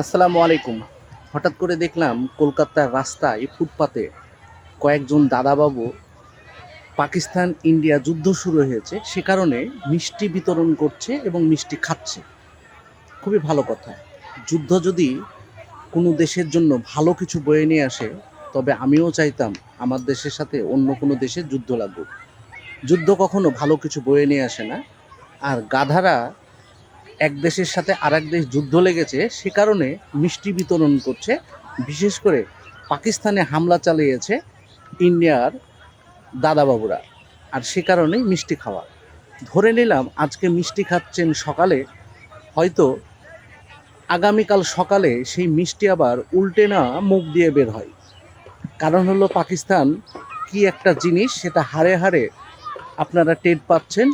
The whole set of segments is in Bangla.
আসসালামু আলাইকুম। হঠাৎ করে দেখলাম কলকাতার রাস্তায় ফুটপাতে কয়েকজন দাদাবাবু পাকিস্তান ইন্ডিয়া যুদ্ধ শুরু হয়েছে সে কারণে মিষ্টি বিতরণ করছে এবং মিষ্টি খাচ্ছে। খুবই ভালো কথা। যুদ্ধ যদি কোনো দেশের জন্য ভালো কিছু বয়ে নিয়ে আসে, তবে আমিও চাইতাম আমার দেশের সাথে অন্য কোনো দেশের যুদ্ধ লাগুক। যুদ্ধ কখনো ভালো কিছু বয়ে নিয়ে আসে না। আর গাধারা এক দেশের সাথে আরেক দেশ যুদ্ধ লেগেছে সে কারণে মিষ্টি বিতরণ করছে। বিশেষ করে পাকিস্তানে হামলা চালিয়েছে ইন্ডিয়ার দাদাবাবুরা, আর সে কারণেই মিষ্টি খাওয়া। ধরে নিলাম আজকে মিষ্টি খাচ্ছেন সকালে, হয়তো আগামীকাল সকালে সেই মিষ্টি আবার উল্টে না মুখ দিয়ে বের হয়। কারণ হলো পাকিস্তান কি একটা জিনিস সেটা হাড়ে হাড়ে আপনারা টের পাচ্ছেন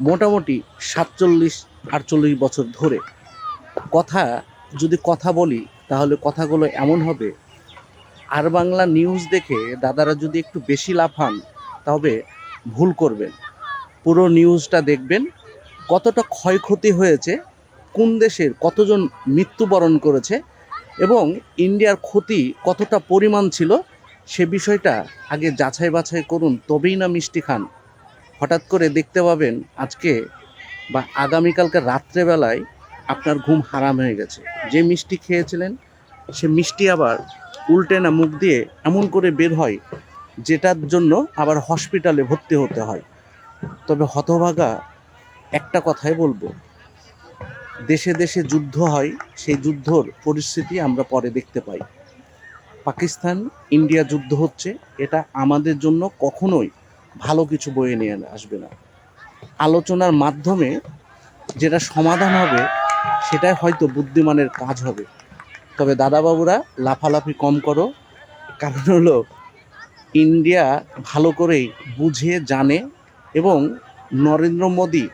মোটামুটি 47-48 বছর ধরে। কথা যদি কথা বলি তাহলে কথাগুলো এমন হবে, আর বাংলা নিউজ দেখে দাদারা যদি একটু বেশি লাফান তবে ভুল করবেন। পুরো নিউজটা দেখবেন, কতটা ক্ষয়ক্ষতি হয়েছে, কোন দেশের কতজন মৃত্যুবরণ করেছে এবং ইন্ডিয়ার ক্ষতি কতটা পরিমাণ ছিল সে বিষয়টা আগে যাচাই বাছাই করুন, তবেই না মিষ্টি খান। হঠাৎ করে দেখতে পাবেন আজকে বা আগামীকালকে রাত্রেবেলায় আপনার ঘুম হারাম হয়ে গেছে। যে মিষ্টি খেয়েছিলেন সে মিষ্টি আবার উল্টে না মুখ দিয়ে এমন করে বের হয়, যেটার জন্য আবার হসপিটালে ভর্তি হতে হয়। তবে হতভাগা একটা কথাই বলবো, দেশে দেশে যুদ্ধ হয়, সেই যুদ্ধর পরিস্থিতি আমরা পরে দেখতে পাই। পাকিস্তান ইন্ডিয়া যুদ্ধ হচ্ছে, এটা আমাদের জন্য কখনোই ভালো কিছু বয়ে নিয়ে আসবে না। আলোচনার মাধ্যমে যেটা সমাধান হবে সেটাই হয়তো বুদ্ধিমানের কাজ হবে। তবে দাদাবাবুরা লাফালাফি কম করো, কারণ হলো ইন্ডিয়া ভালো করেই বুঝে জানে এবং নরেন্দ্র মোদী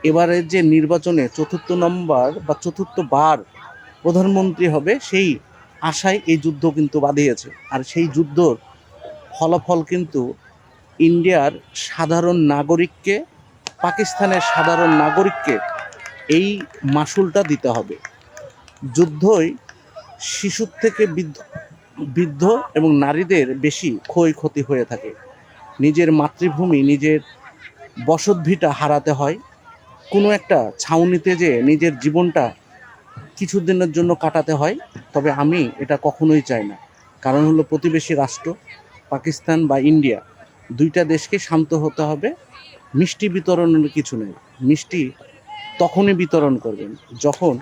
এবারের যে নির্বাচনে চতুর্থ নম্বর বা চতুর্থবার প্রধানমন্ত্রী হবে সেই আশায় এই যুদ্ধ কিন্তু বাঁধিয়েছে। আর সেই যুদ্ধর ফলাফল কিন্তু ইন্ডিয়ার সাধারণ নাগরিককে, পাকিস্তানের সাধারণ নাগরিককে এই মাসুলটা দিতে হবে। যুদ্ধই শিশুর থেকে বৃদ্ধ বৃদ্ধ এবং নারীদের বেশি ক্ষয়ক্ষতি হয়ে থাকে। নিজের মাতৃভূমি, নিজের বসতভিটা হারাতে হয়, কোনো একটা ছাউনিতে যে নিজের জীবনটা কিছুদিনের জন্য কাটাতে হয়। তবে আমি এটা কখনোই চাই না। কারণ হলো প্রতিবেশী রাষ্ট্র পাকিস্তান বা ইন্ডিয়া, দুইটা দেশকে শান্ত হতে হবে। মিষ্টি বিতরণের কিছু নেই। মিষ্টি তখনই বিতরণ করবেন যখন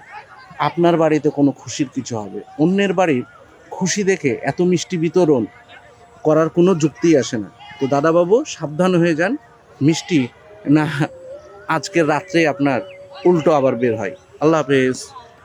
আপনার বাড়িতে কোনো খুশির কিছু হবে। অন্যের বাড়ির খুশি দেখে এত মিষ্টি বিতরণ করার কোনো যুক্তিই আসে না। তো দাদাবাবু সাবধান হয়ে যান, মিষ্টি না আজকের রাত্রে আপনার উল্টো আবার বের হয়। আল্লাহ হাফেজ।